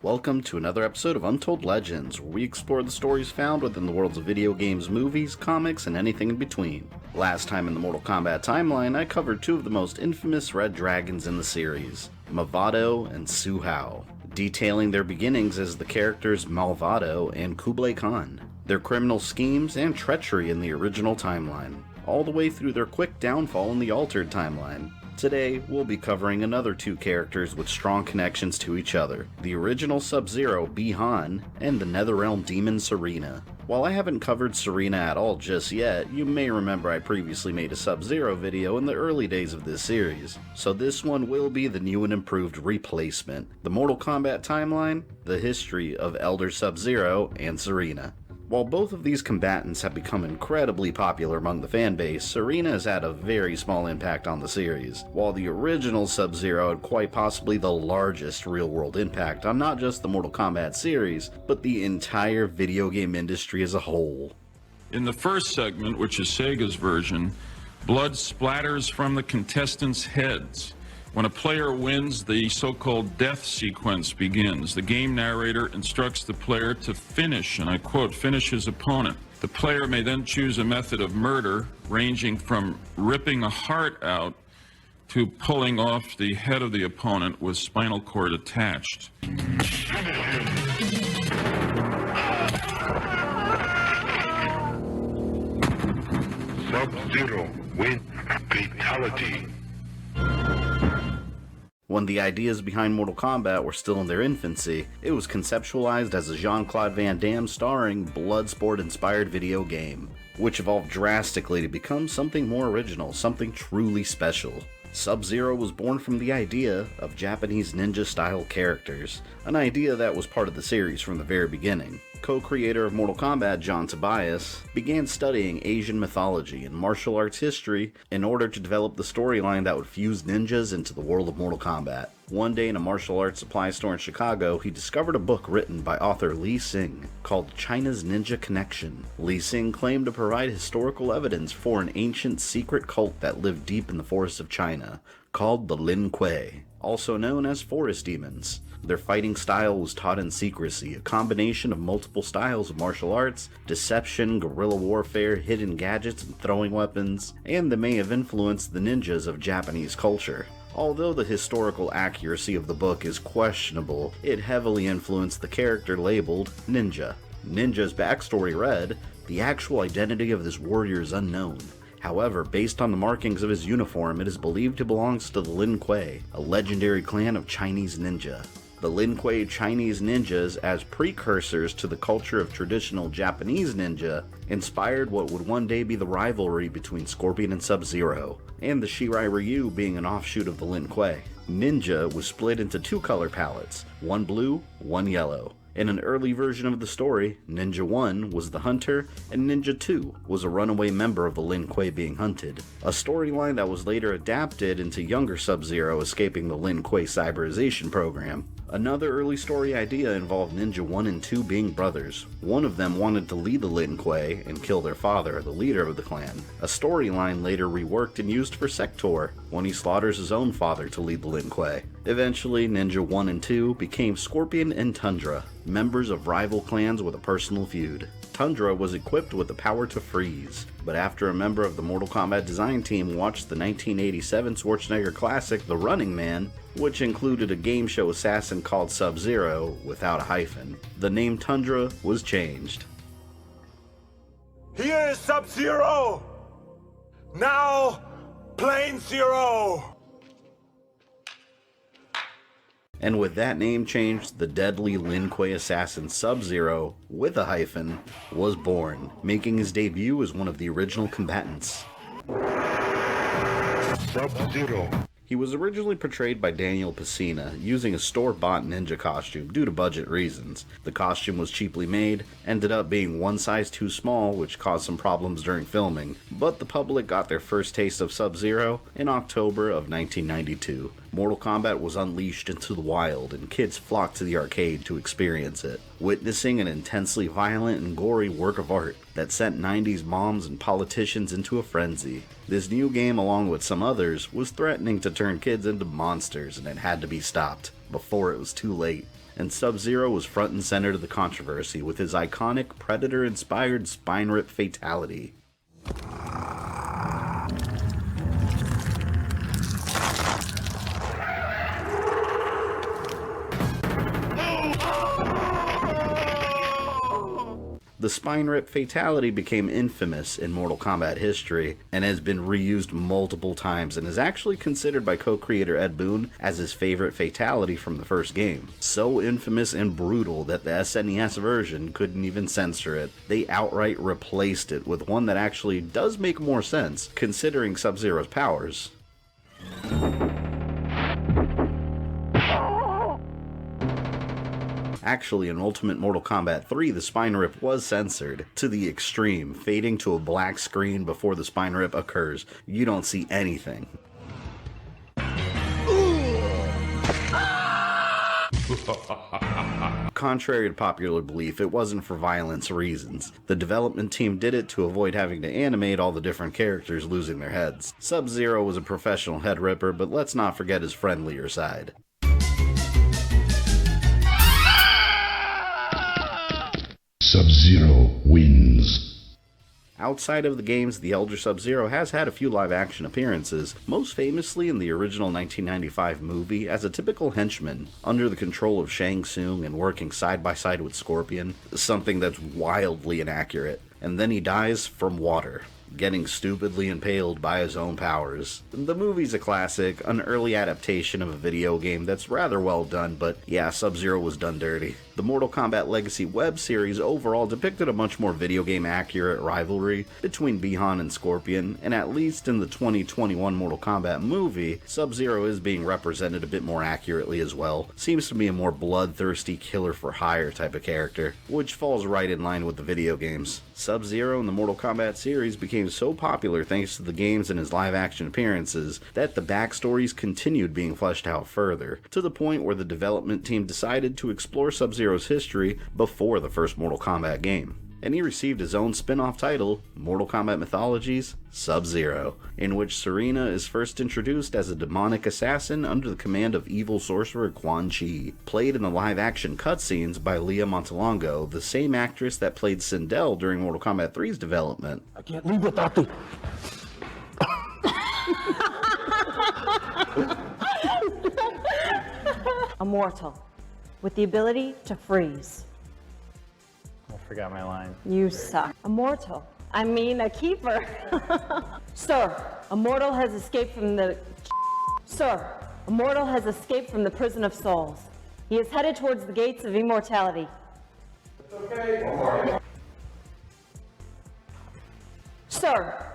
Welcome to another episode of Untold Legends, where we explore the stories found within the worlds of video games, movies, comics, and anything in between. Last time in the Mortal Kombat timeline, I covered two of the most infamous red dragons in the series, Mavado and Suhao, detailing their beginnings as the characters Malvado and Kublai Khan, their criminal schemes and treachery in the original timeline, all the way through their quick downfall in the altered timeline. Today, we'll be covering another two characters with strong connections to each other, the original Sub-Zero, Bi-Han, and the Netherrealm demon Sareena. While I haven't covered Sareena at all just yet, you may remember I previously made a Sub-Zero video in the early days of this series, so this one will be the new and improved replacement, the Mortal Kombat timeline, the history of Elder Sub-Zero and Sareena. While both of these combatants have become incredibly popular among the fanbase, Sareena has had a very small impact on the series, while the original Sub-Zero had quite possibly the largest real-world impact on not just the Mortal Kombat series, but the entire video game industry as a whole. In the first segment, which is Sega's version, blood splatters from the contestants' heads. When a player wins, the so-called death sequence begins. The game narrator instructs the player to finish, and I quote, finish his opponent. The player may then choose a method of murder, ranging from ripping a heart out to pulling off the head of the opponent with spinal cord attached. Sub-Zero with fatality. When the ideas behind Mortal Kombat were still in their infancy, it was conceptualized as a Jean-Claude Van Damme starring Bloodsport-inspired video game, which evolved drastically to become something more original, something truly special. Sub-Zero was born from the idea of Japanese ninja-style characters, an idea that was part of the series from the very beginning. Co-creator of Mortal Kombat, John Tobias, began studying Asian mythology and martial arts history in order to develop the storyline that would fuse ninjas into the world of Mortal Kombat. One day in a martial arts supply store in Chicago, he discovered a book written by author Lee Sing called China's Ninja Connection. Lee Sing claimed to provide historical evidence for an ancient secret cult that lived deep in the forests of China, called the Lin Kuei, also known as forest demons. Their fighting style was taught in secrecy, a combination of multiple styles of martial arts, deception, guerrilla warfare, hidden gadgets, and throwing weapons, and they may have influenced the ninjas of Japanese culture. Although the historical accuracy of the book is questionable, it heavily influenced the character labeled Ninja. Ninja's backstory read, "The actual identity of this warrior is unknown. However, based on the markings of his uniform, it is believed he belongs to the Lin Kuei, a legendary clan of Chinese ninja." The Lin Kuei Chinese ninjas, as precursors to the culture of traditional Japanese ninja, inspired what would one day be the rivalry between Scorpion and Sub-Zero, and the Shirai Ryu being an offshoot of the Lin Kuei. Ninja was split into two color palettes, one blue, one yellow. In an early version of the story, Ninja 1 was the hunter, and Ninja 2 was a runaway member of the Lin Kuei being hunted, a storyline that was later adapted into younger Sub-Zero escaping the Lin Kuei cyberization program. Another early story idea involved Ninja 1 and 2 being brothers. One of them wanted to lead the Lin Kuei and kill their father, the leader of the clan, a storyline later reworked and used for Sector, when he slaughters his own father to lead the Lin Kuei. Eventually, Ninja 1 and 2 became Scorpion and Tundra, members of rival clans with a personal feud. Tundra was equipped with the power to freeze, but after a member of the Mortal Kombat design team watched the 1987 Schwarzenegger classic The Running Man, which included a game show assassin called Sub-Zero without a hyphen, the name Tundra was changed. Here is Sub-Zero! Now, Plain Zero! And with that name changed, the deadly Lin Kuei assassin Sub-Zero, with a hyphen, was born, making his debut as one of the original combatants. Sub-Zero. He was originally portrayed by Daniel Pesina, using a store-bought ninja costume due to budget reasons. The costume was cheaply made, ended up being one size too small, which caused some problems during filming, but the public got their first taste of Sub-Zero in October of 1992. Mortal Kombat was unleashed into the wild, and kids flocked to the arcade to experience it, witnessing an intensely violent and gory work of art that sent 90s moms and politicians into a frenzy. This new game, along with some others, was threatening to turn kids into monsters, and it had to be stopped before it was too late. and Sub-Zero was front and center to the controversy with his iconic Predator-inspired spine rip fatality. The spine rip fatality became infamous in Mortal Kombat history and has been reused multiple times and is actually considered by co-creator Ed Boon as his favorite fatality from the first game. So infamous and brutal that the SNES version couldn't even censor it. They outright replaced it with one that actually does make more sense considering Sub-Zero's powers. Actually, in Ultimate Mortal Kombat 3, the spine rip was censored to the extreme, fading to a black screen before the spine rip occurs. You don't see anything. Contrary to popular belief, it wasn't for violence reasons. The development team did it to avoid having to animate all the different characters losing their heads. Sub-Zero was a professional head ripper, but let's not forget his friendlier side. Sub-Zero wins. Outside of the games, the elder Sub-Zero has had a few live-action appearances, most famously in the original 1995 movie as a typical henchman, under the control of Shang Tsung and working side by side with Scorpion, something that's wildly inaccurate. And then he dies from water, getting stupidly impaled by his own powers. The movie's a classic, an early adaptation of a video game that's rather well done, but yeah, Sub-Zero was done dirty. The Mortal Kombat Legacy web series overall depicted a much more video game accurate rivalry between Bi-Han and Scorpion, and at least in the 2021 Mortal Kombat movie, Sub-Zero is being represented a bit more accurately as well. Seems to be a more bloodthirsty killer for hire type of character, which falls right in line with the video games. Sub-Zero in the Mortal Kombat series became so popular thanks to the games and his live-action appearances that the backstories continued being fleshed out further, to the point where the development team decided to explore Sub-Zero's history before the first Mortal Kombat game. And he received his own spin-off title, Mortal Kombat Mythologies Sub-Zero, in which Sareena is first introduced as a demonic assassin under the command of evil sorcerer Quan, played in the live-action cutscenes by Leah Montalongo, the same actress that played Sindel during Mortal Kombat 3's development. I can't leave without thee. Immortal, with the ability to freeze. I forgot my line. You suck. Immortal. I mean, a keeper. Sir, Immortal has escaped from the... Sir, Immortal has escaped from the prison of souls. He is headed towards the gates of immortality. It's okay. Sir.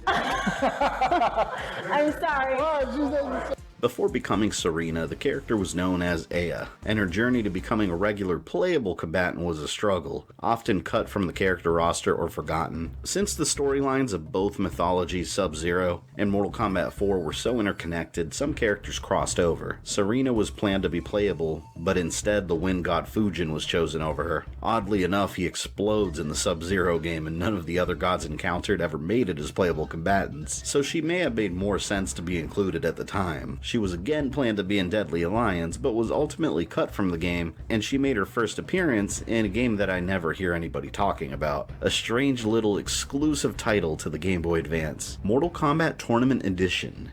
I'm sorry. Before becoming Sareena, the character was known as Aya, and her journey to becoming a regular playable combatant was a struggle, often cut from the character roster or forgotten. Since the storylines of both mythologies Sub-Zero and Mortal Kombat 4 were so interconnected, some characters crossed over. Sareena was planned to be playable, but instead the wind god Fujin was chosen over her. Oddly enough, he explodes in the Sub-Zero game, and none of the other gods encountered ever made it as playable combatants, so she may have made more sense to be included at the time. She was again planned to be in Deadly Alliance, but was ultimately cut from the game, and she made her first appearance in a game that I never hear anybody talking about. A strange little exclusive title to the Game Boy Advance, Mortal Kombat Tournament Edition.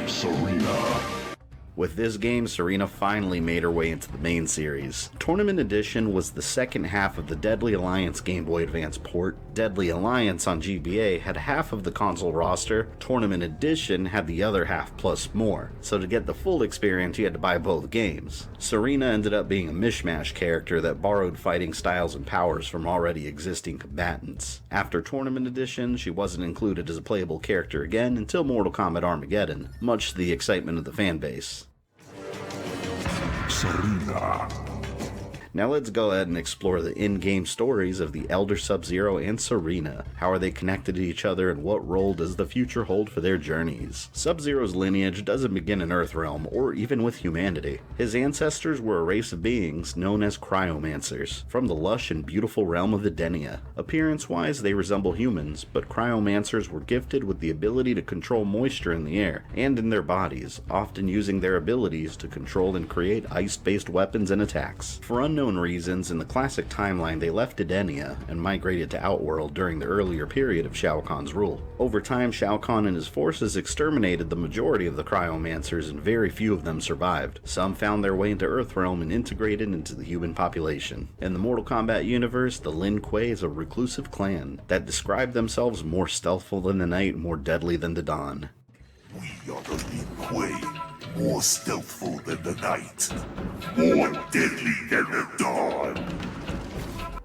Sareena. With this game, Sareena finally made her way into the main series. Tournament Edition was the second half of the Deadly Alliance Game Boy Advance port. Deadly Alliance on GBA had half of the console roster, Tournament Edition had the other half plus more, so to get the full experience you had to buy both games. Sareena ended up being a mishmash character that borrowed fighting styles and powers from already existing combatants. After Tournament Edition, she wasn't included as a playable character again until Mortal Kombat Armageddon, much to the excitement of the fanbase. Sareena. Now let's go ahead and explore the in-game stories of the elder Sub-Zero and Sareena. How are they connected to each other, and what role does the future hold for their journeys? Sub-Zero's lineage doesn't begin in Earthrealm, or even with humanity. His ancestors were a race of beings known as cryomancers, from the lush and beautiful realm of Edenia. Appearance-wise, they resemble humans, but cryomancers were gifted with the ability to control moisture in the air and in their bodies, often using their abilities to control and create ice-based weapons and attacks. For unknown reasons, in the classic timeline they left Edenia and migrated to Outworld during the earlier period of Shao Kahn's rule. Over time, Shao Kahn and his forces exterminated the majority of the cryomancers, and very few of them survived. Some found their way into Earthrealm and integrated into the human population. In the Mortal Kombat universe, the Lin Kuei is a reclusive clan that describe themselves more stealthful than the night, more deadly than the dawn. We are the Lin Kuei, more stealthful than the night, more deadly than the dawn.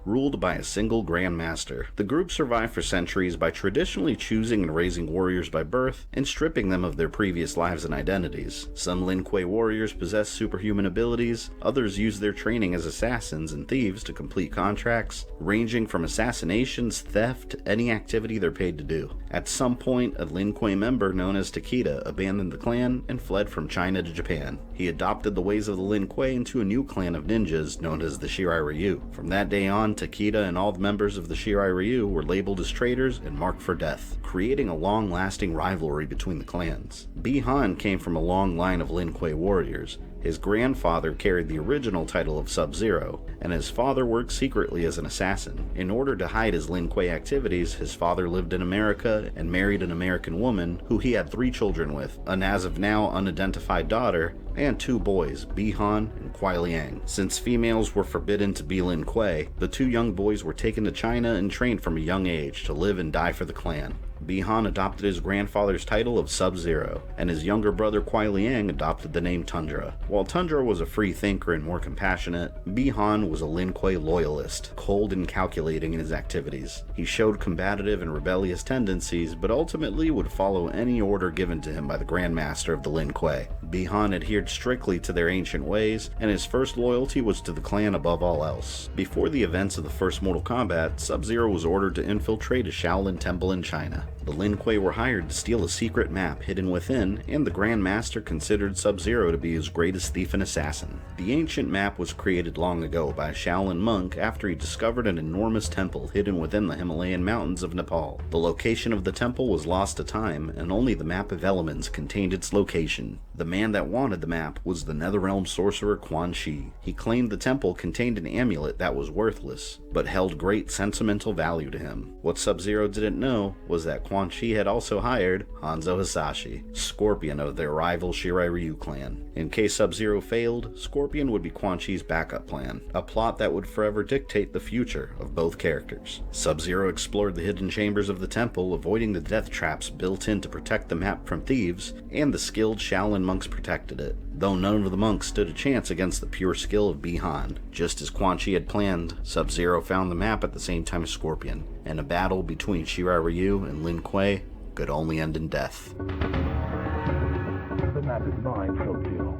Ruled by a single Grand Master, the group survived for centuries by traditionally choosing and raising warriors by birth and stripping them of their previous lives and identities. Some Lin Kuei warriors possess superhuman abilities, others use their training as assassins and thieves to complete contracts, ranging from assassinations, theft, any activity they're paid to do. At some point, a Lin Kuei member known as Takeda abandoned the clan and fled from China to Japan. He adopted the ways of the Lin Kuei into a new clan of ninjas known as the Shirai Ryu. From that day on, Takeda and all the members of the Shirai Ryu were labeled as traitors and marked for death, creating a long-lasting rivalry between the clans. Bi-Han came from a long line of Lin Kuei warriors. His grandfather carried the original title of Sub-Zero, and his father worked secretly as an assassin. In order to hide his Lin Kuei activities, his father lived in America and married an American woman who he had 3 children with, an as of now unidentified daughter, and 2 boys, Bi-Han and Kuai Liang. Since females were forbidden to be Lin Kuei, the 2 young boys were taken to China and trained from a young age to live and die for the clan. Bi-Han adopted his grandfather's title of Sub-Zero, and his younger brother Kuai Liang adopted the name Tundra. While Tundra was a free thinker and more compassionate, Bi-Han was a Lin Kuei loyalist, cold and calculating in his activities. He showed combative and rebellious tendencies, but ultimately would follow any order given to him by the Grand Master of the Lin Kuei. Bi-Han adhered strictly to their ancient ways, and his first loyalty was to the clan above all else. Before the events of the first Mortal Kombat, Sub-Zero was ordered to infiltrate a Shaolin temple in China. The Lin Kuei were hired to steal a secret map hidden within, and the Grand Master considered Sub-Zero to be his greatest thief and assassin. The ancient map was created long ago by a Shaolin monk after he discovered an enormous temple hidden within the Himalayan mountains of Nepal. The location of the temple was lost to time, and only the map of elements contained its location. The man that wanted the map was the Netherrealm sorcerer Quan. He claimed the temple contained an amulet that was worthless, but held great sentimental value to him. What Sub-Zero didn't know was that Quan had also hired Hanzo Hasashi, Scorpion of their rival Shirai Ryu clan. In case Sub-Zero failed, Scorpion would be Quan Chi's backup plan, a plot that would forever dictate the future of both characters. Sub-Zero explored the hidden chambers of the temple, avoiding the death traps built in to protect the map from thieves, and the skilled Shaolin monks protected it, though none of the monks stood a chance against the pure skill of Bi-Han. Just as Quan Chi had planned, Sub-Zero found the map at the same time as Scorpion, and a battle between Shirai Ryu and Lin Kuei could only end in death. The map is mine, Sub-Zero.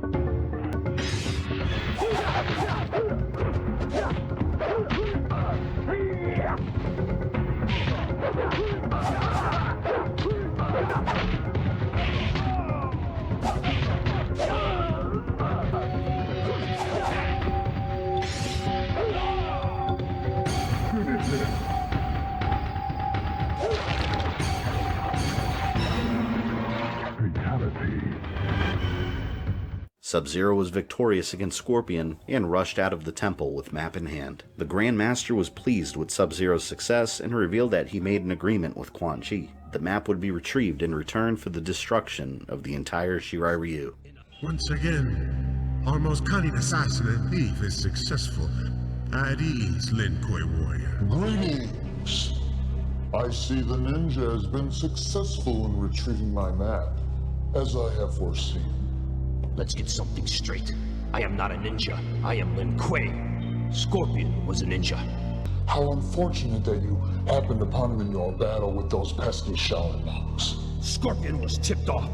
Sub-Zero was victorious against Scorpion and rushed out of the temple with map in hand. The Grand Master was pleased with Sub-Zero's success and revealed that he made an agreement with Quan Chi. The map would be retrieved in return for the destruction of the entire Shirai Ryu. Once again, our most cunning assassin and thief is successful. At ease, Lin Kuei warrior. Greetings! I see the ninja has been successful in retrieving my map, as I have foreseen. Let's get something straight. I am not a ninja. I am Lin Kuei. Scorpion was a ninja. How unfortunate that you happened upon him in your battle with those pesky Shaolin monks. Scorpion was tipped off.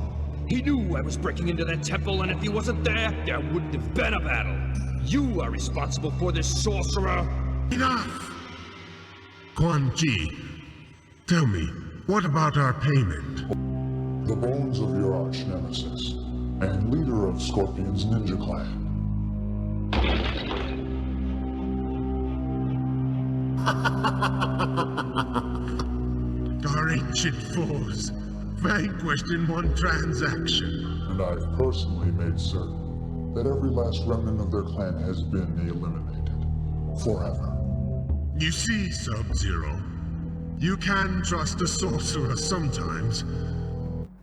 He knew I was breaking into that temple, and if he wasn't there, there wouldn't have been a battle. You are responsible for this sorcerer! Enough! Quan Chi, tell me, what about our payment? The bones of your arch-nemesis, and leader of Scorpion's ninja clan. Our ancient foes, vanquished in one transaction. And I've personally made certain that every last remnant of their clan has been eliminated. Forever. You see, Sub-Zero, you can trust a sorcerer sometimes.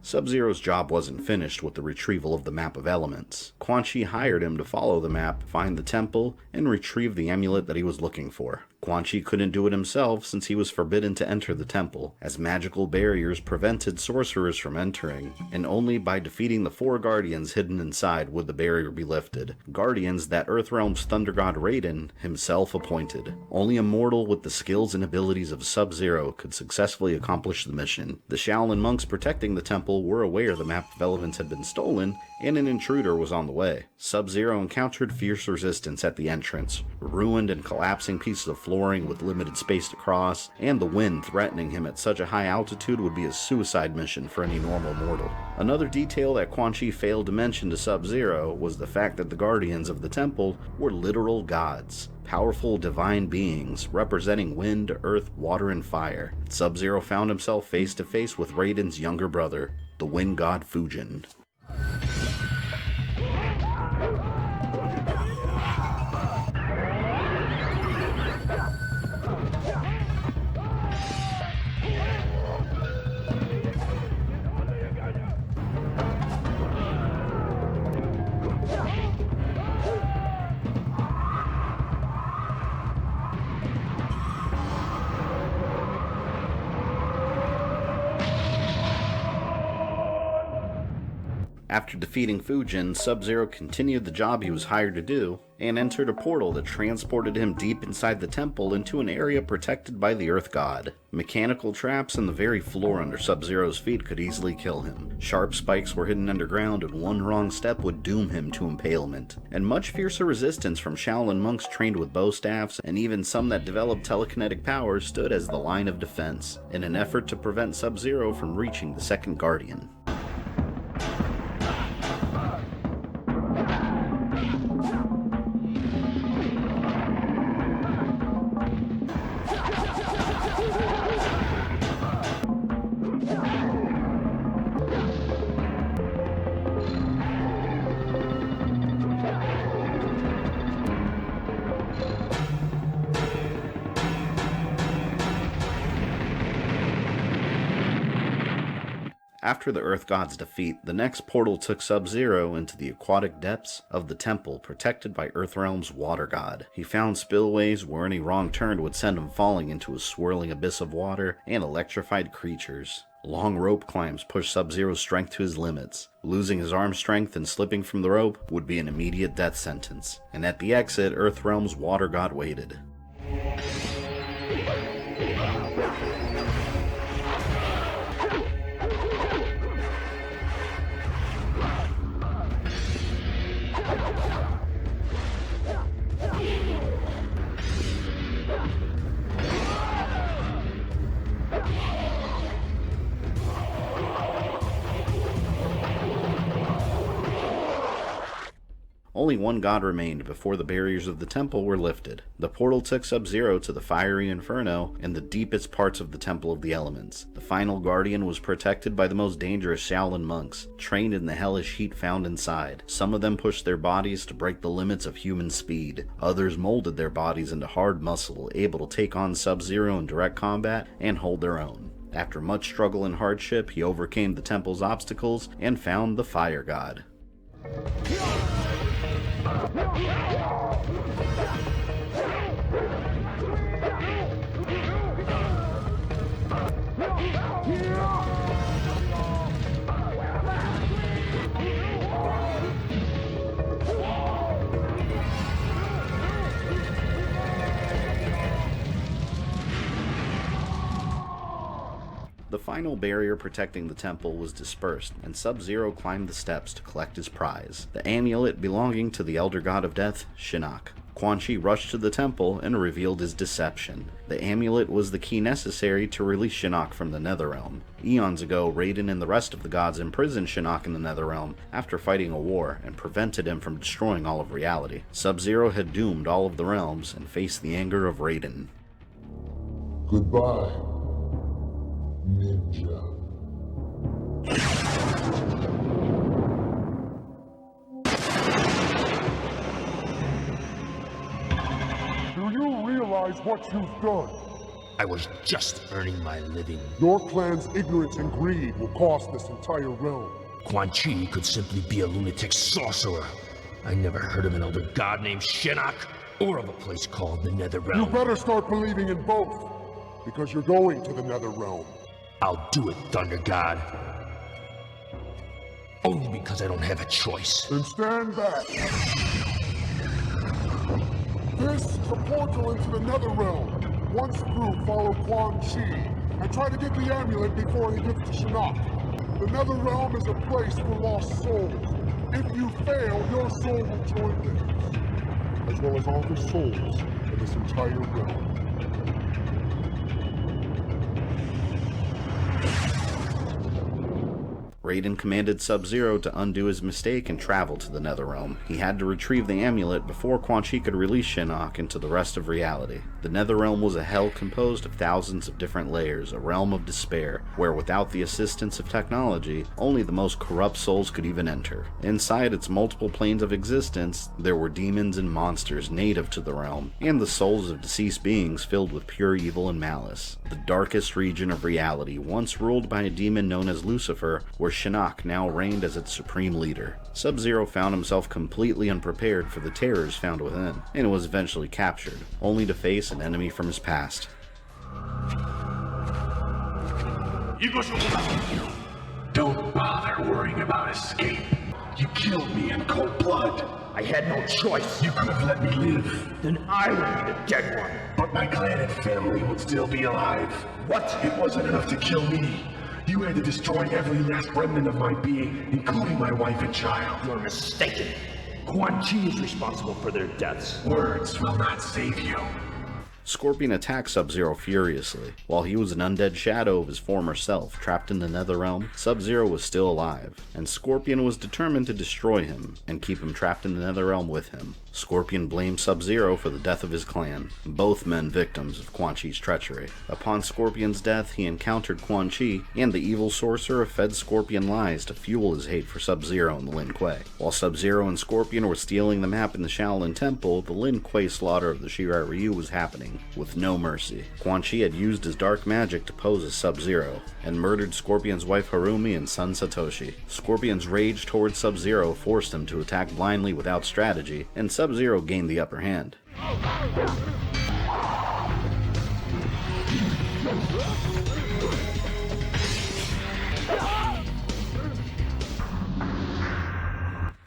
Sub-Zero's job wasn't finished with the retrieval of the map of elements. Quan Chi hired him to follow the map, find the temple, and retrieve the amulet that he was looking for. Quan Chi couldn't do it himself since he was forbidden to enter the temple, as magical barriers prevented sorcerers from entering, and only by defeating the 4 guardians hidden inside would the barrier be lifted. Guardians that Earthrealm's Thunder God Raiden himself appointed. Only a mortal with the skills and abilities of Sub-Zero could successfully accomplish the mission. The Shaolin monks protecting the temple were aware the map of elements had been stolen, and an intruder was on the way. Sub-Zero encountered fierce resistance at the entrance, ruined and collapsing pieces of flooring with limited space to cross, and the wind threatening him at such a high altitude would be a suicide mission for any normal mortal. Another detail that Quan Chi failed to mention to Sub-Zero was the fact that the guardians of the temple were literal gods. Powerful divine beings representing wind, earth, water, and fire. Sub-Zero found himself face to face with Raiden's younger brother, the wind god Fujin. After defeating Fujin, Sub-Zero continued the job he was hired to do, and entered a portal that transported him deep inside the temple into an area protected by the Earth God. Mechanical traps in the very floor under Sub-Zero's feet could easily kill him. Sharp spikes were hidden underground, and one wrong step would doom him to impalement. And much fiercer resistance from Shaolin monks trained with bow staffs, and even some that developed telekinetic powers, stood as the line of defense, in an effort to prevent Sub-Zero from reaching the second guardian. After the Earth God's defeat, the next portal took Sub-Zero into the aquatic depths of the temple protected by Earthrealm's Water God. He found spillways where any wrong turn would send him falling into a swirling abyss of water and electrified creatures. Long rope climbs pushed Sub-Zero's strength to his limits. Losing his arm strength and slipping from the rope would be an immediate death sentence. And at the exit, Earthrealm's Water God waited. Only one god remained before the barriers of the temple were lifted. The portal took Sub-Zero to the fiery inferno and the deepest parts of the Temple of the Elements. The final guardian was protected by the most dangerous Shaolin monks, trained in the hellish heat found inside. Some of them pushed their bodies to break the limits of human speed. Others molded their bodies into hard muscle, able to take on Sub-Zero in direct combat and hold their own. After much struggle and hardship, he overcame the temple's obstacles and found the Fire God. The final barrier protecting the temple was dispersed, and Sub-Zero climbed the steps to collect his prize, the amulet belonging to the Elder God of Death, Shinnok. Quan Chi rushed to the temple and revealed his deception. The amulet was the key necessary to release Shinnok from the Netherrealm. Eons ago, Raiden and the rest of the gods imprisoned Shinnok in the Netherrealm after fighting a war and prevented him from destroying all of reality. Sub-Zero had doomed all of the realms and faced the anger of Raiden. Goodbye, ninja. Do you realize what you've done? I was just earning my living. Your clan's ignorance and greed will cost this entire realm. Quan Chi could simply be a lunatic sorcerer. I never heard of an elder god named Shinnok, or of a place called the Netherrealm. You better start believing in both, because you're going to the Netherrealm. I'll do it, Thunder God. Only because I don't have a choice. Then stand back. This is the portal into the Netherrealm. Once through, follow Quan Chi, and try to get the amulet before he gets to Shinnok. The Netherrealm is a place for lost souls. If you fail, your soul will join theirs, as well as all the souls in this entire realm. Raiden commanded Sub-Zero to undo his mistake and travel to the Netherrealm. He had to retrieve the amulet before Quan Chi could release Shinnok into the rest of reality. The Netherrealm was a hell composed of thousands of different layers, a realm of despair, where without the assistance of technology, only the most corrupt souls could even enter. Inside its multiple planes of existence, there were demons and monsters native to the realm, and the souls of deceased beings filled with pure evil and malice. The darkest region of reality, once ruled by a demon known as Lucifer, where Shinnok now reigned as its supreme leader. Sub-Zero found himself completely unprepared for the terrors found within, and was eventually captured, only to face an enemy from his past. Don't bother worrying about escape. You killed me in cold blood. I had no choice. You could have let me live. Then I would be the dead one. But my clan and family would still be alive. What? It wasn't enough to kill me. You had to destroy every last remnant of my being, including my wife and child. You're mistaken. Quan Chi is responsible for their deaths. Words will not save you. Scorpion attacked Sub-Zero furiously. While he was an undead shadow of his former self, trapped in the Netherrealm, Sub-Zero was still alive, and Scorpion was determined to destroy him and keep him trapped in the Netherrealm with him. Scorpion blamed Sub-Zero for the death of his clan, both men victims of Quan Chi's treachery. Upon Scorpion's death, he encountered Quan Chi, and the evil sorcerer fed Scorpion lies to fuel his hate for Sub-Zero and the Lin Kuei. While Sub-Zero and Scorpion were stealing the map in the Shaolin Temple, the Lin Kuei slaughter of the Shirai Ryu was happening, with no mercy. Quan Chi had used his dark magic to pose as Sub-Zero, and murdered Scorpion's wife Harumi and son Satoshi. Scorpion's rage towards Sub-Zero forced him to attack blindly without strategy, and Sub-Zero gained the upper hand.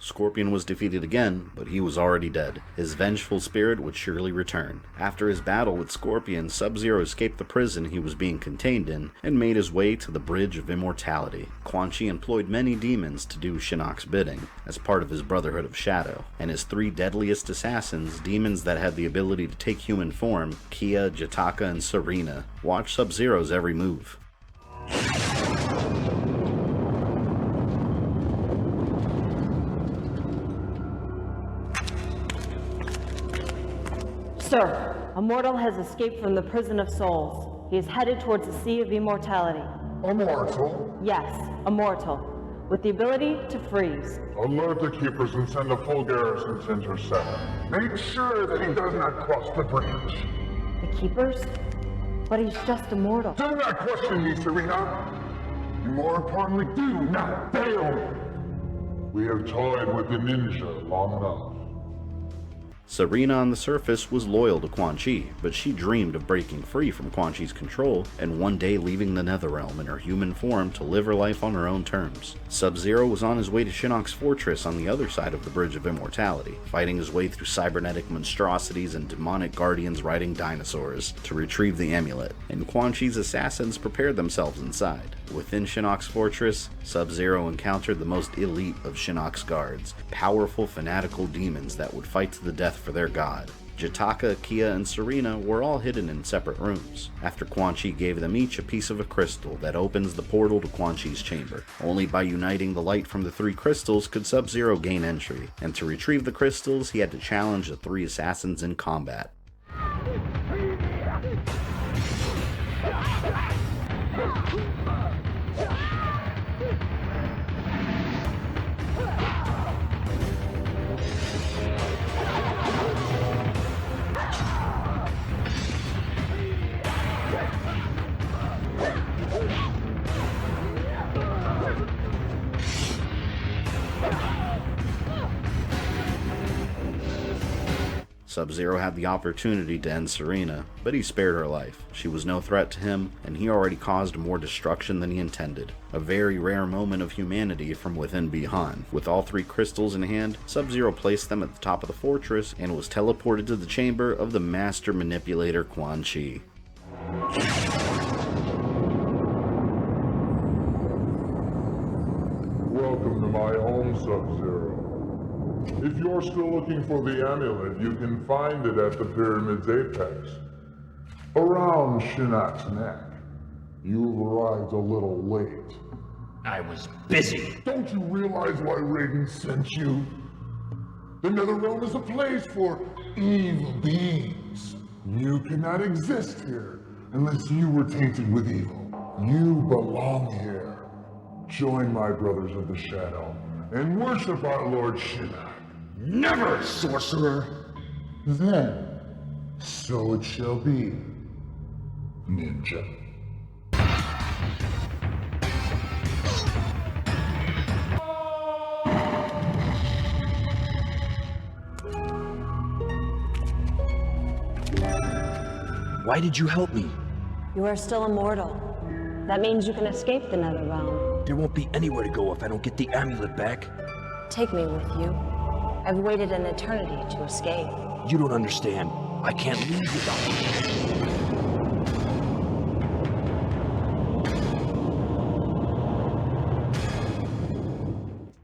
Scorpion was defeated again, but he was already dead. His vengeful spirit would surely return. After his battle with Scorpion, Sub-Zero escaped the prison he was being contained in, and made his way to the Bridge of Immortality. Quan Chi employed many demons to do Shinnok's bidding, as part of his Brotherhood of Shadow, and his three deadliest assassins, demons that had the ability to take human form, Kia, Jataka, and Sareena, watched Sub-Zero's every move. Sir, a mortal has escaped from the prison of souls. He is headed towards the Sea of Immortality. A mortal? Yes, a mortal, with the ability to freeze. Alert the keepers and send a full garrison to intercept. Make sure that he does not cross the bridge. The keepers? But he's just a mortal. Do not question me, Sareena. You more importantly, do not fail. We have toyed with the ninja long enough. Sareena on the surface was loyal to Quan Chi, but she dreamed of breaking free from Quan Chi's control and one day leaving the Netherrealm in her human form to live her life on her own terms. Sub-Zero was on his way to Shinnok's fortress on the other side of the Bridge of Immortality, fighting his way through cybernetic monstrosities and demonic guardians riding dinosaurs to retrieve the amulet, and Quan Chi's assassins prepared themselves inside. Within Shinnok's fortress, Sub-Zero encountered the most elite of Shinnok's guards, powerful fanatical demons that would fight to the death for their god. Jataka, Kia, and Sareena were all hidden in separate rooms, after Quan Chi gave them each a piece of a crystal that opens the portal to Quan Chi's chamber. Only by uniting the light from the 3 crystals could Sub-Zero gain entry, and to retrieve the crystals he had to challenge the 3 assassins in combat. Sub-Zero had the opportunity to end Sareena, but he spared her life. She was no threat to him, and he already caused more destruction than he intended. A very rare moment of humanity from within Bihan. With all 3 crystals in hand, Sub-Zero placed them at the top of the fortress and was teleported to the chamber of the master manipulator Quan Chi. Welcome to my home, Sub-Zero. If you're still looking for the amulet, you can find it at the pyramid's apex, around Shinnok's neck. You arrived a little late. I was busy. Don't you realize why Raiden sent you? The Netherrealm is a place for evil beings. You cannot exist here unless you were tainted with evil. You belong here. Join my brothers of the Shadow and worship our Lord Shinnok. Never, sorcerer! Then, so it shall be, ninja. Why did you help me? You are still immortal. That means you can escape the Netherrealm. There won't be anywhere to go if I don't get the amulet back. Take me with you. I've waited an eternity to escape. You don't understand. I can't leave without you.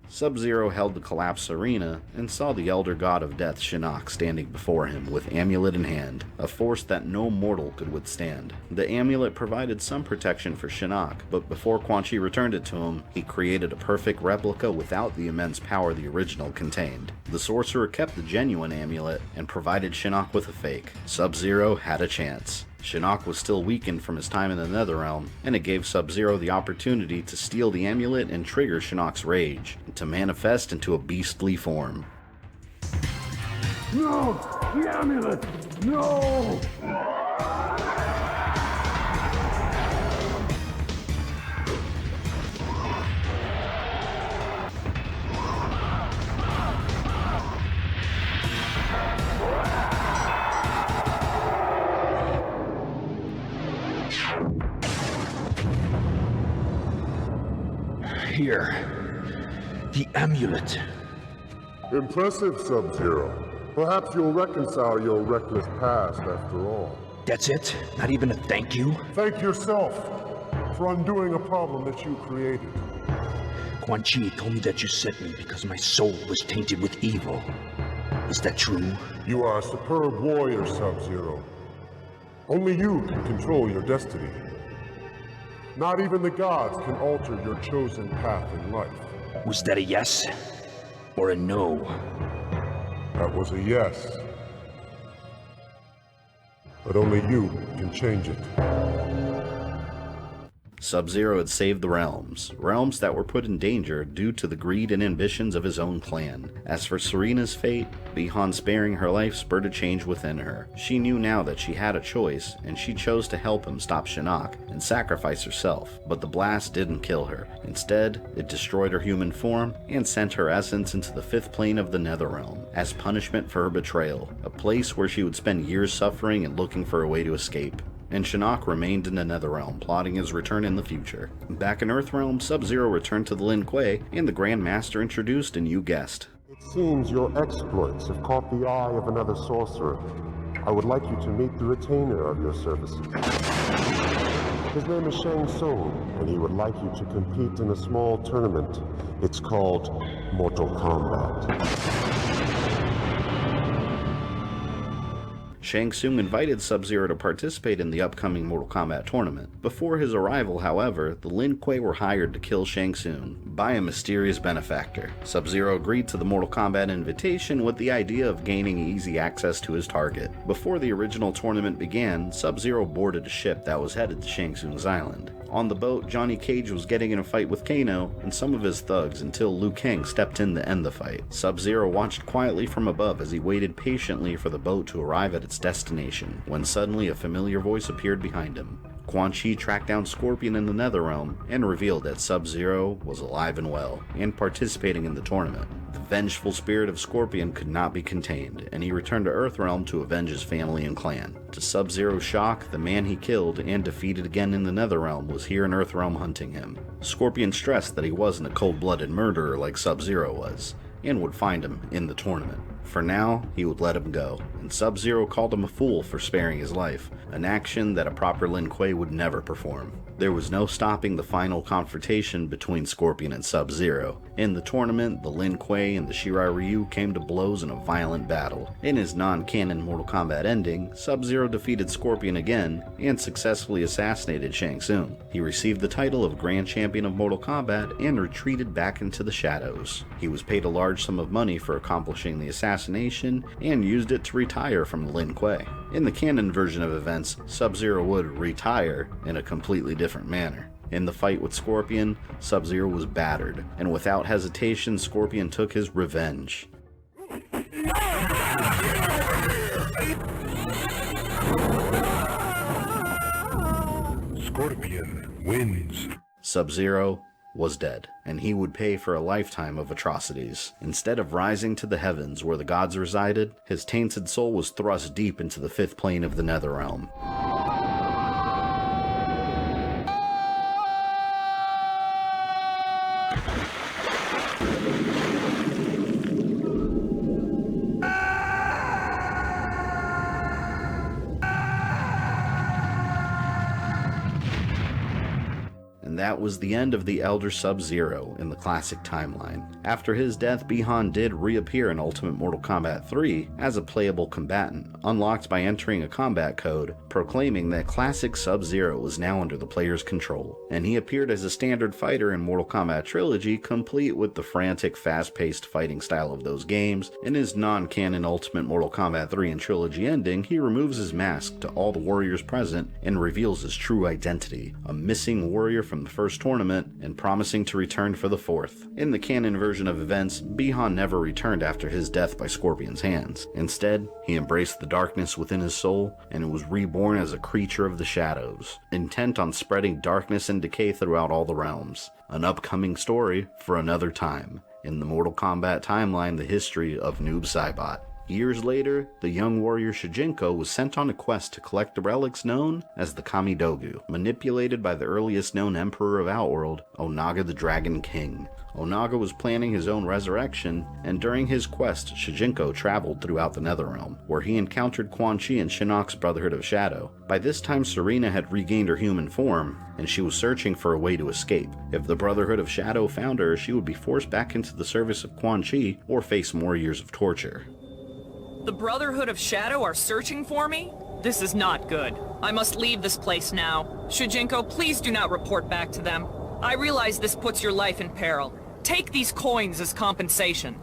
Sub-Zero held the collapsed Sareena and saw the Elder God of Death Shinnok standing before him with amulet in hand, a force that no mortal could withstand. The amulet provided some protection for Shinnok, but before Quan Chi returned it to him, he created a perfect replica without the immense power the original contained. The sorcerer kept the genuine amulet and provided Shinnok with a fake. Sub-Zero had a chance. Shinnok was still weakened from his time in the Netherrealm, and it gave Sub-Zero the opportunity to steal the amulet and trigger Shinnok's rage, to manifest into a beastly form. No! The amulet! No! Here. The amulet. Impressive, Sub-Zero. Perhaps you'll reconcile your reckless past after all. That's it? Not even a thank you? Thank yourself for undoing a problem that you created. Quan Chi told me that you sent me because my soul was tainted with evil. Is that true? You are a superb warrior, Sub-Zero. Only you can control your destiny. Not even the gods can alter your chosen path in life. Was that a yes? Or a no? That was a yes. But only you can change it. Sub-Zero had saved the realms that were put in danger due to the greed and ambitions of his own clan. As for Sareena's fate, Bi-Han sparing her life spurred a change within her. She knew now that she had a choice, and she chose to help him stop Shinnok and sacrifice herself. But the blast didn't kill her. Instead, it destroyed her human form and sent her essence into the 5th plane of the Netherrealm as punishment for her betrayal, a place where she would spend years suffering and looking for a way to escape. And Shinnok remained in the Netherrealm, plotting his return in the future. Back in Earthrealm, Sub-Zero returned to the Lin Kuei, and the Grand Master introduced a new guest. It seems your exploits have caught the eye of another sorcerer. I would like you to meet the retainer of your services. His name is Shang Tsung, and he would like you to compete in a small tournament. It's called Mortal Kombat. Shang Tsung invited Sub-Zero to participate in the upcoming Mortal Kombat tournament. Before his arrival, however, the Lin Kuei were hired to kill Shang Tsung by a mysterious benefactor. Sub-Zero agreed to the Mortal Kombat invitation with the idea of gaining easy access to his target. Before the original tournament began, Sub-Zero boarded a ship that was headed to Shang Tsung's island. On the boat, Johnny Cage was getting in a fight with Kano and some of his thugs until Liu Kang stepped in to end the fight. Sub-Zero watched quietly from above as he waited patiently for the boat to arrive at its destination, when suddenly a familiar voice appeared behind him. Quan tracked down Scorpion in the Netherrealm and revealed that Sub-Zero was alive and well, and participating in the tournament. The vengeful spirit of Scorpion could not be contained, and he returned to Earthrealm to avenge his family and clan. To Sub-Zero's shock, the man he killed and defeated again in the Netherrealm was here in Earthrealm hunting him. Scorpion stressed that he wasn't a cold-blooded murderer like Sub-Zero was, and would find him in the tournament. For now, he would let him go, and Sub-Zero called him a fool for sparing his life, an action that a proper Lin Kuei would never perform. There was no stopping the final confrontation between Scorpion and Sub-Zero. In the tournament, the Lin Kuei and the Shirai Ryu came to blows in a violent battle. In his non-canon Mortal Kombat ending, Sub-Zero defeated Scorpion again and successfully assassinated Shang Tsung. He received the title of Grand Champion of Mortal Kombat and retreated back into the shadows. He was paid a large sum of money for accomplishing the assassination and used it to retire from the Lin Kuei. In the canon version of events, Sub-Zero would retire in a completely different manner. In the fight with Scorpion, Sub-Zero was battered, and without hesitation, Scorpion took his revenge. Scorpion wins. Sub-Zero was dead, and he would pay for a lifetime of atrocities. Instead of rising to the heavens where the gods resided, his tainted soul was thrust deep into the 5th plane of the Netherrealm. And that was the end of the Elder Sub-Zero in the classic timeline. After his death, Bi-Han did reappear in Ultimate Mortal Kombat 3 as a playable combatant, unlocked by entering a combat code proclaiming that classic Sub-Zero was now under the player's control. And he appeared as a standard fighter in Mortal Kombat Trilogy, complete with the frantic, fast-paced fighting style of those games. In his non-canon Ultimate Mortal Kombat 3 and Trilogy ending, he removes his mask to all the warriors present and reveals his true identity, a missing warrior from the first tournament and promising to return for the 4th. In the canon version of events, Bi-Han never returned after his death by Scorpion's hands. Instead, he embraced the darkness within his soul and was reborn as a creature of the shadows, intent on spreading darkness and decay throughout all the realms. An upcoming story for another time. In the Mortal Kombat timeline, the history of Noob Saibot. Years later, the young warrior Shinnok was sent on a quest to collect the relics known as the Kamidogu, manipulated by the earliest known emperor of Outworld, Onaga the Dragon King. Onaga was planning his own resurrection, and during his quest, Shinnok traveled throughout the Netherrealm, where he encountered Quan and Shinnok's Brotherhood of Shadow. By this time, Sareena had regained her human form, and she was searching for a way to escape. If the Brotherhood of Shadow found her, she would be forced back into the service of Quan or face more years of torture. The Brotherhood of Shadow are searching for me? This is not good. I must leave this place now. Shinnok, please do not report back to them. I realize this puts your life in peril. Take these coins as compensation.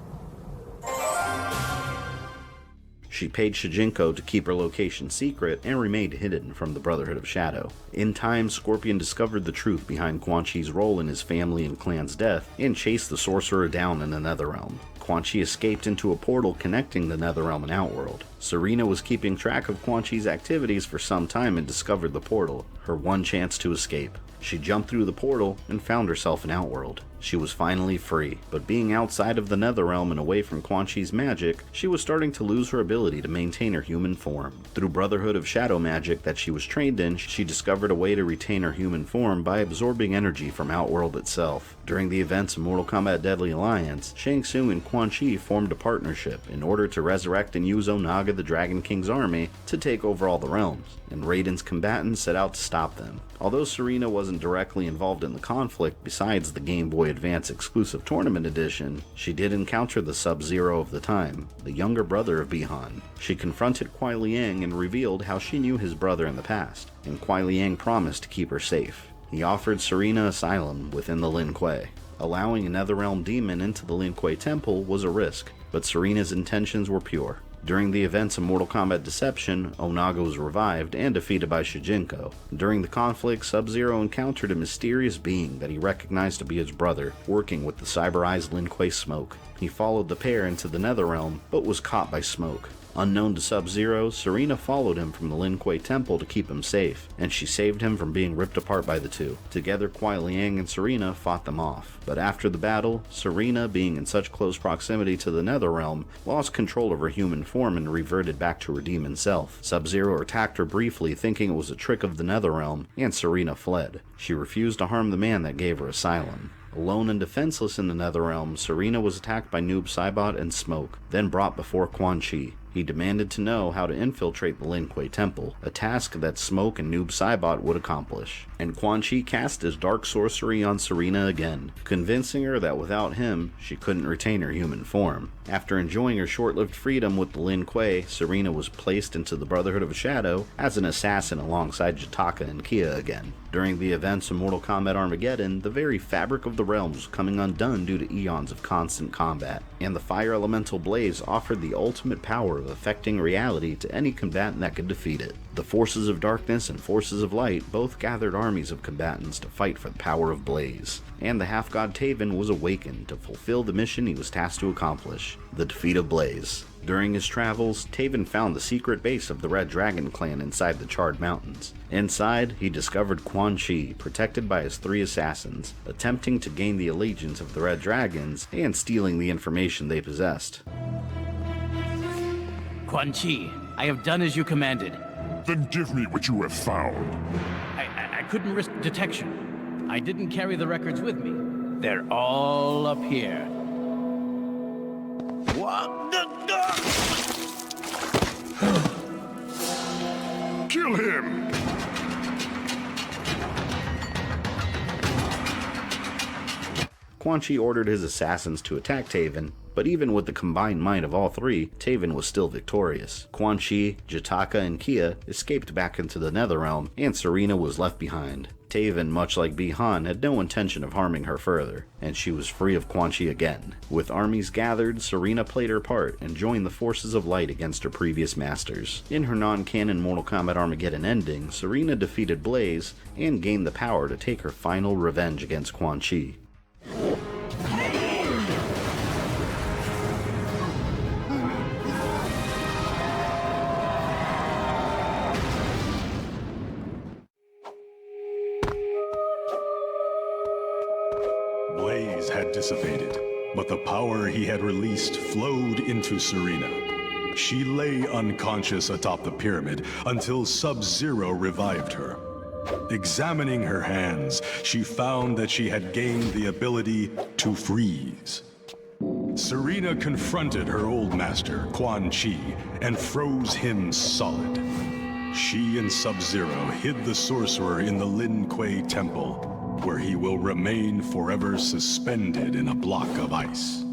She paid Shinnok to keep her location secret and remained hidden from the Brotherhood of Shadow. In time, Scorpion discovered the truth behind Quan Chi's role in his family and clan's death and chased the sorcerer down in the Netherrealm. Quan Chi escaped into a portal connecting the Netherrealm and Outworld. Sareena was keeping track of Quan Chi's activities for some time and discovered the portal, her one chance to escape. She jumped through the portal and found herself in Outworld. She was finally free, but being outside of the Netherrealm and away from Quan Chi's magic, she was starting to lose her ability to maintain her human form. Through Brotherhood of Shadow magic that she was trained in, she discovered a way to retain her human form by absorbing energy from Outworld itself. During the events of Mortal Kombat Deadly Alliance, Shang Tsung and Quan Chi formed a partnership in order to resurrect and use Onaga the Dragon King's army to take over all the realms, and Raiden's combatants set out to stop them. Although Sareena wasn't directly involved in the conflict besides the Game Boy Advance exclusive tournament edition, she did encounter the Sub-Zero of the time, the younger brother of Bi-Han. She confronted Kuai Liang and revealed how she knew his brother in the past, and Kuai Liang promised to keep her safe. He offered Sareena asylum within the Lin Kuei. Allowing a Netherrealm demon into the Lin Kuei temple was a risk, but Sareena's intentions were pure. During the events of Mortal Kombat Deception, Onaga was revived and defeated by Shinnok. During the conflict, Sub-Zero encountered a mysterious being that he recognized to be his brother, working with the cyberized Lin Kuei smoke. He followed the pair into the Netherrealm, but was caught by smoke. Unknown to Sub-Zero, Sareena followed him from the Lin Kuei temple to keep him safe, and she saved him from being ripped apart by the two. Together, Kuai Liang and Sareena fought them off, but after the battle, Sareena, being in such close proximity to the Netherrealm, lost control of her human form and reverted back to her demon self. Sub-Zero attacked her briefly, thinking it was a trick of the Netherrealm, and Sareena fled. She refused to harm the man that gave her asylum. Alone and defenseless in the Netherrealm, Sareena was attacked by Noob Saibot and Smoke, then brought before Quan Chi. He demanded to know how to infiltrate the Lin Kuei temple, a task that Smoke and Noob Saibot would accomplish. And Quan Chi cast his dark sorcery on Sareena again, convincing her that without him, she couldn't retain her human form. After enjoying her short-lived freedom with the Lin Kuei, Sareena was placed into the Brotherhood of Shadow as an assassin alongside Jutaka and Kia again. During the events of Mortal Kombat Armageddon, the very fabric of the realms was coming undone due to eons of constant combat, and the fire elemental blaze offered the ultimate power of affecting reality to any combatant that could defeat it. The forces of darkness and forces of light both gathered armies of combatants to fight for the power of Blaze, and the half-god Taven was awakened to fulfill the mission he was tasked to accomplish, the defeat of Blaze. During his travels, Taven found the secret base of the Red Dragon clan inside the Charred Mountains. Inside, he discovered Quan Chi, protected by his 3 assassins, attempting to gain the allegiance of the Red Dragons and stealing the information they possessed. Quan Chi, I have done as you commanded. Then give me what you have found. I couldn't risk detection. I didn't carry the records with me. They're all up here. What the... Kill him! Quan Chi ordered his assassins to attack Taven, but even with the combined might of all 3, Taven was still victorious. Quan Chi, Jutaka, and Kia escaped back into the Netherrealm, and Sareena was left behind. Taven, much like Bi-Han, had no intention of harming her further, and she was free of Quan Chi again. With armies gathered, Sareena played her part and joined the forces of light against her previous masters. In her non-canon Mortal Kombat Armageddon ending, Sareena defeated Blaze and gained the power to take her final revenge against Quan Chi. Blaze had dissipated, but the power he had released flowed into Sareena. She lay unconscious atop the pyramid until Sub-Zero revived her. Examining her hands, she found that she had gained the ability to freeze. Sareena confronted her old master, Quan Chi, and froze him solid. She and Sub-Zero hid the sorcerer in the Lin Kuei temple, where he will remain forever suspended in a block of ice.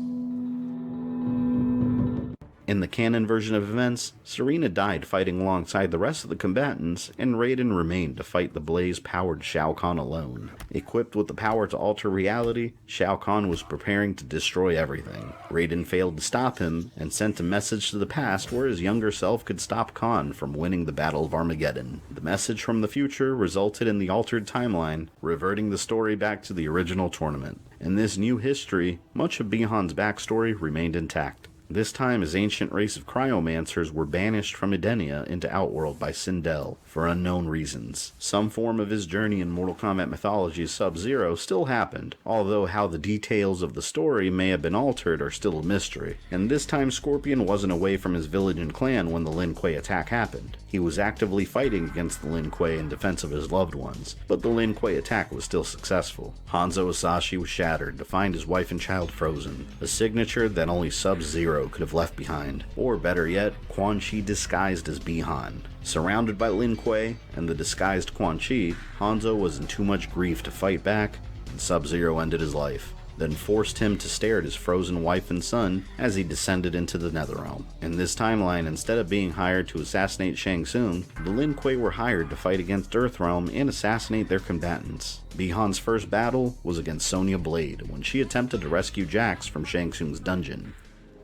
In the canon version of events, Sareena died fighting alongside the rest of the combatants, and Raiden remained to fight the blaze-powered Shao Kahn alone. Equipped with the power to alter reality, Shao Kahn was preparing to destroy everything. Raiden failed to stop him, and sent a message to the past where his younger self could stop Kahn from winning the Battle of Armageddon. The message from the future resulted in the altered timeline, reverting the story back to the original tournament. In this new history, much of Bihan's backstory remained intact. This time his ancient race of cryomancers were banished from Edenia into Outworld by Sindel for unknown reasons. Some form of his journey in Mortal Kombat mythology's Sub-Zero still happened, although how the details of the story may have been altered are still a mystery. And this time Scorpion wasn't away from his village and clan when the Lin Kuei attack happened. He was actively fighting against the Lin Kuei in defense of his loved ones, but the Lin Kuei attack was still successful. Hanzo Asashi was shattered to find his wife and child frozen, a signature that only Sub-Zero could have left behind. Or better yet, Quan Chi disguised as Bihan. Surrounded by Lin Kuei and the disguised Quan Chi, Hanzo was in too much grief to fight back, and Sub-Zero ended his life, then forced him to stare at his frozen wife and son as he descended into the Netherrealm. In this timeline, instead of being hired to assassinate Shang Tsung, the Lin Kuei were hired to fight against Earthrealm and assassinate their combatants. Bihan's first battle was against Sonya Blade when she attempted to rescue Jax from Shang Tsung's dungeon.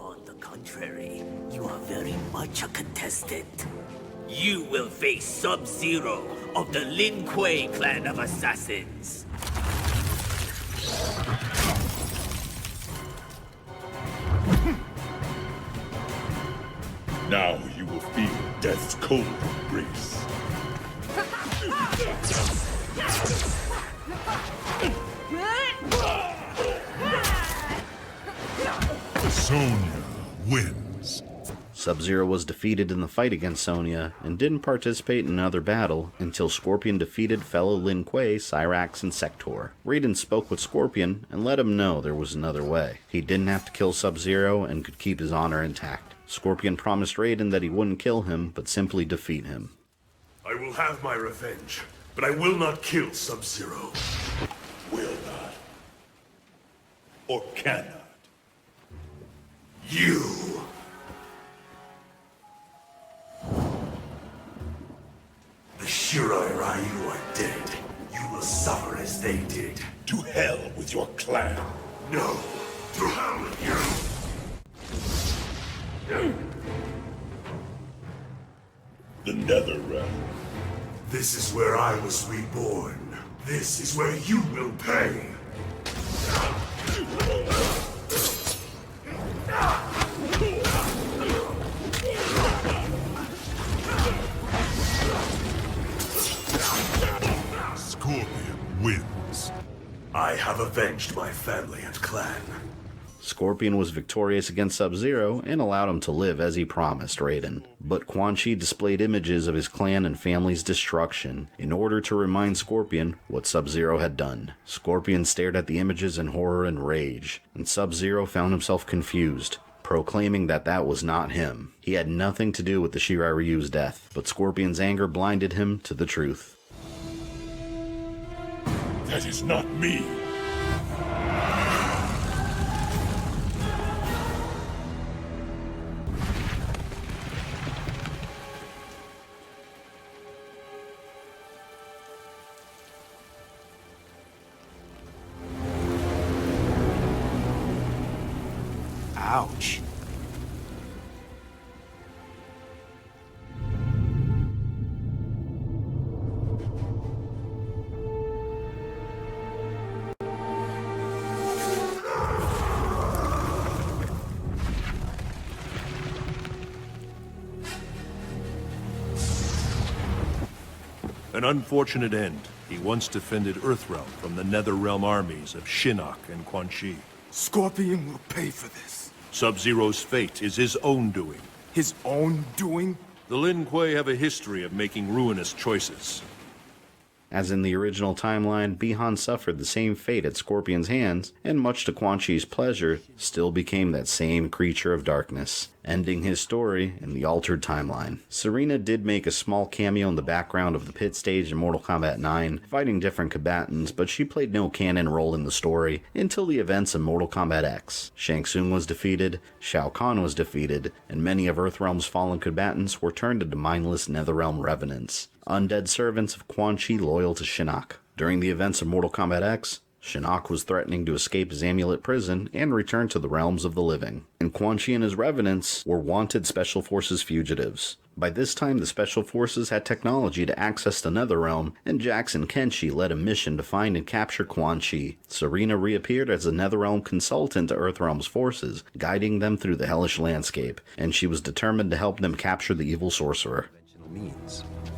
On the contrary, you are very much a contestant. You will face Sub-Zero of the Lin Kuei clan of assassins. Now you will feel death's cold embrace. Sonya wins. Sub-Zero was defeated in the fight against Sonya and didn't participate in another battle until Scorpion defeated fellow Lin Kuei, Cyrax, and Sector. Raiden spoke with Scorpion and let him know there was another way. He didn't have to kill Sub-Zero and could keep his honor intact. Scorpion promised Raiden that he wouldn't kill him, but simply defeat him. I will have my revenge, but I will not kill Sub-Zero. Will not. Or cannot. You! The Shirai Ryu are dead. You will suffer as they did. To hell with your clan. No, to hell with you! The Netherrealm. This is where I was reborn. This is where you will pay. Scorpion wins. I have avenged my family and clan. Scorpion was victorious against Sub-Zero and allowed him to live as he promised Raiden. But Quan Chi displayed images of his clan and family's destruction in order to remind Scorpion what Sub-Zero had done. Scorpion stared at the images in horror and rage, and Sub-Zero found himself confused, proclaiming that that was not him. He had nothing to do with the Shirai Ryu's death, but Scorpion's anger blinded him to the truth. That is not me. Ouch. An unfortunate end. He once defended Earthrealm from the Netherrealm armies of Shinnok and Quan Chi. Scorpion will pay for this. Sub-Zero's fate is his own doing. His own doing? The Lin Kuei have a history of making ruinous choices. As in the original timeline, Bi-Han suffered the same fate at Scorpion's hands, and much to Quan Chi's pleasure, still became that same creature of darkness, ending his story in the altered timeline. Sareena did make a small cameo in the background of the pit stage in Mortal Kombat 9, fighting different combatants, but she played no canon role in the story until the events of Mortal Kombat X. Shang Tsung was defeated, Shao Kahn was defeated, and many of Earthrealm's fallen combatants were turned into mindless Netherrealm revenants, undead servants of Quan Chi loyal to Shinnok. During the events of Mortal Kombat X, Shinnok was threatening to escape his Amulet prison and return to the realms of the living, and Quan Chi and his revenants were wanted Special Forces fugitives. By this time, the Special Forces had technology to access the Netherrealm, and Jackson Kenshi led a mission to find and capture Quan Chi. Sareena reappeared as a Netherrealm consultant to Earthrealm's forces, guiding them through the hellish landscape, and she was determined to help them capture the evil sorcerer.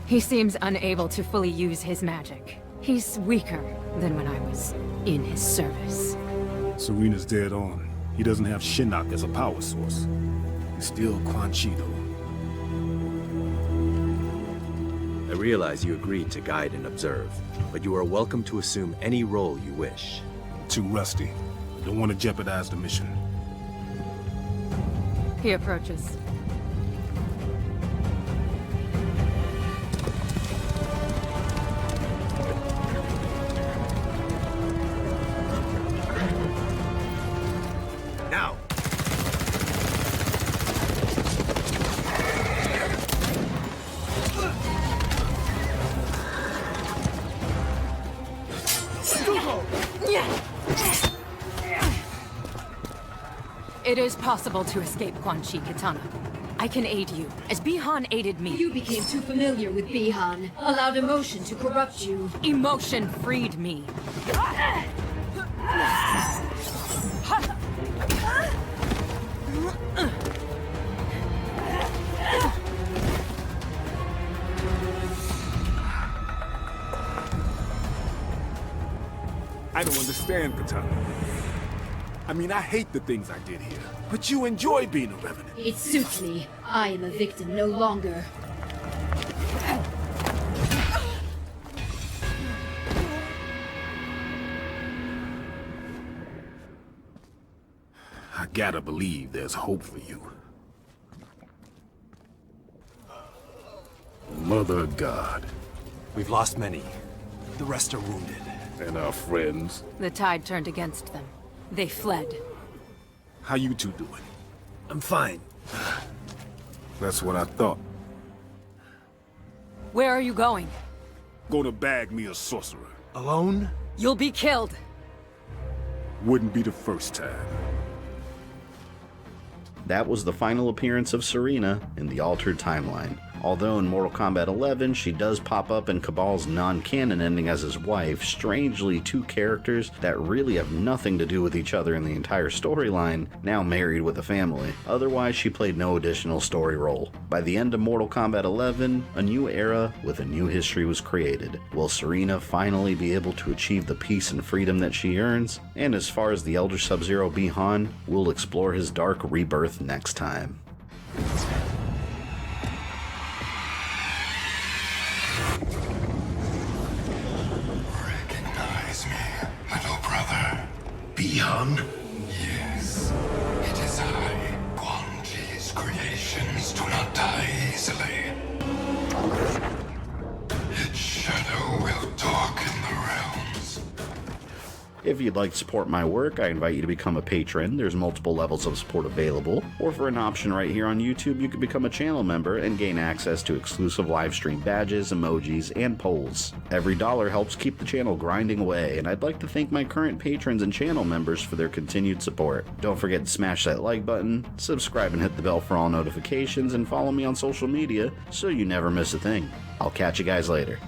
He seems unable to fully use his magic. He's weaker than when I was in his service. Sareena's dead on. He doesn't have Shinnok as a power source. He's still Quan Chi, though. I realize you agreed to guide and observe, but you are welcome to assume any role you wish. Too rusty. Don't want to jeopardize the mission. He approaches. Now! It is possible to escape Quan Chi Katana. I can aid you, as Bi-Han aided me. You became too familiar with Bi-Han, allowed emotion to corrupt you. Emotion freed me. I don't understand, Katana. I mean, I hate the things I did here, but you enjoy being a revenant. It suits me. I am a victim no longer. I gotta believe there's hope for you. Mother of God. We've lost many. The rest are wounded. And our friends. The tide turned against them. They fled. How you two doing? I'm fine. That's what I thought. Where are you going? Gonna bag me a sorcerer. Alone? You'll be killed. Wouldn't be the first time. That was the final appearance of Sareena in the altered timeline. Although in Mortal Kombat 11 she does pop up in Cabal's non-canon ending as his wife, strangely two characters that really have nothing to do with each other in the entire storyline, now married with a family. Otherwise she played no additional story role. By the end of Mortal Kombat 11, a new era with a new history was created. Will Sareena finally be able to achieve the peace and freedom that she earns? And as far as the Elder Sub-Zero Bi-Han, we'll explore his dark rebirth next time. Little brother. Bi-Han? Yes. It is I. Quan Chi's creations do not die easily. Its shadow will talk in the realms. If you'd like to support my work, I invite you to become a patron. There's multiple levels of support available. Or for an option right here on YouTube, you can become a channel member and gain access to exclusive live stream badges, emojis, and polls. Every dollar helps keep the channel grinding away, and I'd like to thank my current patrons and channel members for their continued support. Don't forget to smash that like button, subscribe and hit the bell for all notifications, and follow me on social media so you never miss a thing. I'll catch you guys later.